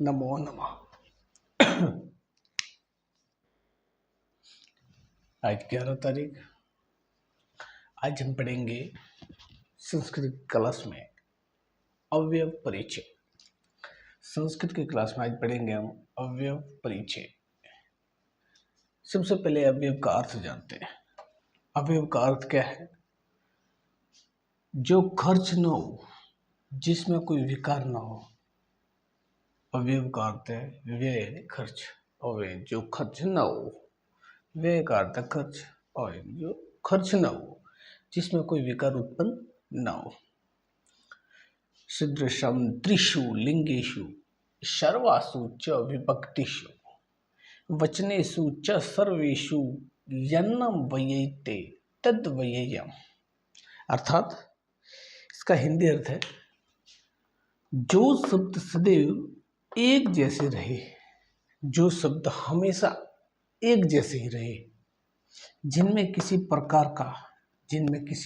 नमो नमः। आज 11 तारीख। आज हम पढ़ेंगे संस्कृत क्लास में अवयव परिचय। संस्कृत की क्लास में आज पढ़ेंगे हम अवयव परिचय। सबसे पहले अवयव का अर्थ जानते हैं। अवयव का अर्थ क्या है? जो खर्च न हो, जिसमें कोई विकार न हो, अवयव का अर्थ है व्यय खर्च। अवयव जो खर्च न हो, व्यय का अर्थ खर्च, और जो खर्च न हो, जिसमें कोई विकार उत्पन्न न हो। सदृशम त्रिषु लिंगेषु सर्वासु च विभक्तिषु वचनेषु च सर्वेषु यन्नम व्ययते तद व्ययम्। अर्थात इसका हिंदी अर्थ है, जो शब्द सदैव एक जैसे रहे, जो शब्द हमेशा एक जैसे ही रहे, जिनमें किसी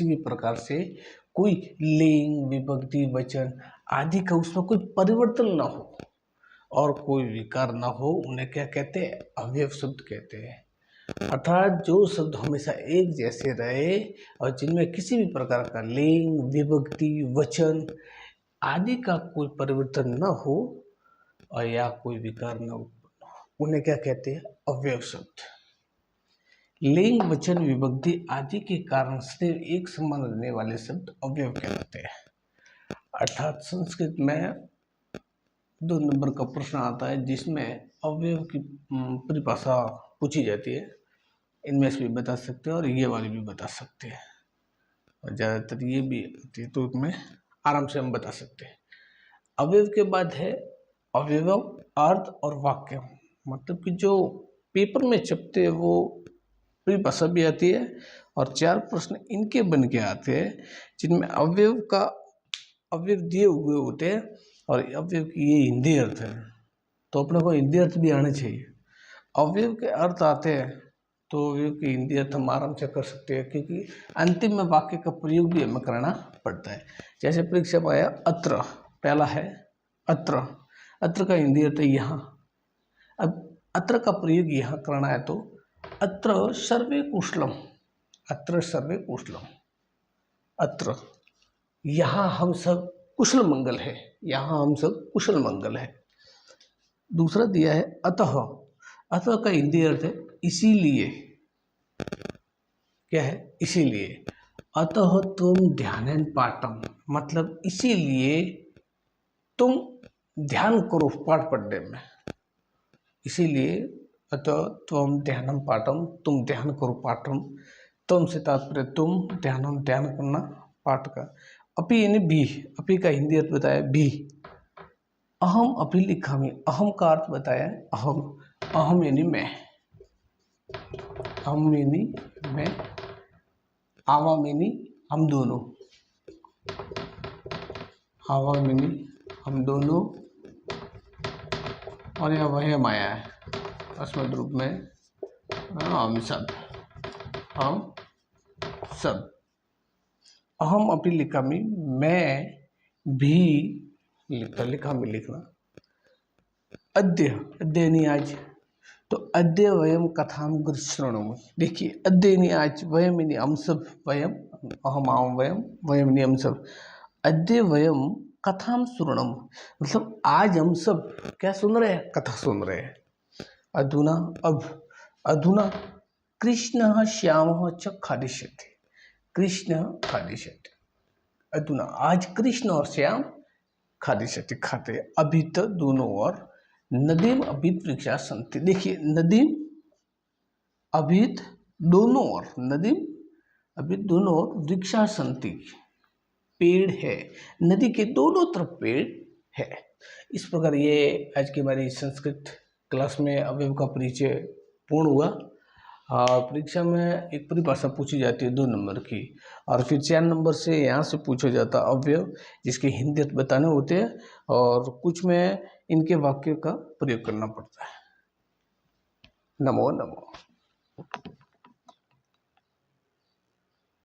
भी प्रकार से कोई लिंग विभक्ति वचन आदि का उसमें कोई परिवर्तन ना हो और कोई विकार ना हो, उन्हें क्या कहते हैं? अवयव शब्द कहते हैं। अर्थात जो शब्द हमेशा एक जैसे रहे और जिनमें किसी भी प्रकार का लिंग विभक्ति वचन आदि का कोई परिवर्तन न हो और या कोई विकार न हो, उन्हें क्या कहते हैं? अवयव शब्द। लिंग वचन विभक्ति आदि के कारण से एक समान रहने वाले शब्द अवयव कहलाते हैं। अर्थात संस्कृत में 2 नंबर का प्रश्न आता है जिसमें अवयव की परिभाषा पूछी जाती है। इनमें से भी बता सकते हैं और ये वाली भी बता सकते हैं, और ज़्यादातर ये भी आती है तो इसमें आराम से हम बता सकते हैं। अवयव के बाद है अवयव अर्थ और वाक्य। मतलब कि जो पेपर में छपते हैं वो परिभाषा भी आती है और 4 प्रश्न इनके बन के आते हैं जिनमें अवयव दिए हुए होते हैं और अवयव की ये हिंदी अर्थ है। तो अपने को हिंदी अर्थ भी आने चाहिए। अवयव के अर्थ आते हैं तो अवयव की हिंदी अर्थ हम आराम से कर सकते हैं, क्योंकि अंतिम में वाक्य का प्रयोग भी हमें करना पड़ता है। जैसे परीक्षा में आया अत्र, पहला है अत्र, अत्र का हिंदी अर्थ है यहाँ। अब अत्र का प्रयोग यहाँ करना है तो अत्र सर्वे कुशलम, अत्र सर्वे कुशलम, अत्र यहाँ हम सब कुशल मंगल है, यहाँ हम सब कुशल मंगल है। दूसरा दिया है अतः, अतः का हिंदी अर्थ है इसीलिए। क्या है? इसीलिए। अतः तुम ध्यान पाठम, मतलब इसीलिए तुम ध्यान करो पाठ पढ़ने में। इसीलिए अतः त्वम ध्यानम पाठम, तुम ध्यान करो पाठम। तुम से तात्पर्य तुम, ध्यानम ध्यान करना, पाठ का। अपि यानी भी, अपि का हिंदी अर्थ बताया भी। अहम अपि लिखामि, अहम का अर्थ बताया अहम, अहम यानी मैं, अहम यानी मैं, आवाम यानी हम दोनों, आवाम यानी हम दोनों, और यह वह आया है अस्मद रूप में हम सब, हम सब। अहम अपि लिखामि, मैं भी लिखता, लिखामि लिखना। अद्य, अद्य नहीं आज, तो अद्य वयम कथाम शृणुमः। देखिए अद्य नहीं आज, वयम नहीं हम सब, वयम अहम आम वयम, वयम नहीं हम सब। अद्य वयम कथाम शृणुमः, मतलब आज हम सब क्या सुन रहे हैं? कथा सुन रहे हैं। अधुना, अब, अधुना कृष्णः श्यामः च खादिष्यति, कृष्ण खादिष्यति। अधुना आज कृष्ण और श्याम खादिष्यति खाते। अभी तो दोनों ओर नदीम अभीत वृक्षा संति। देखिए नदीम अभीत दोनों ओर, नदीम अभीत दोनों ओर वृक्षा संति, पेड़ है, नदी के दोनों तरफ पेड़ है। इस प्रकार ये आज की हमारी संस्कृत क्लास में अवयव का परिचय पूर्ण हुआ। परीक्षा में एक परिभाषा पूछी जाती है 2 नंबर की, और फिर 4 नंबर से यहाँ से पूछा जाता अवयव, जिसके हिंदी अर्थ बताने होते हैं और कुछ में इनके वाक्यों का प्रयोग करना पड़ता है। नमो नमो।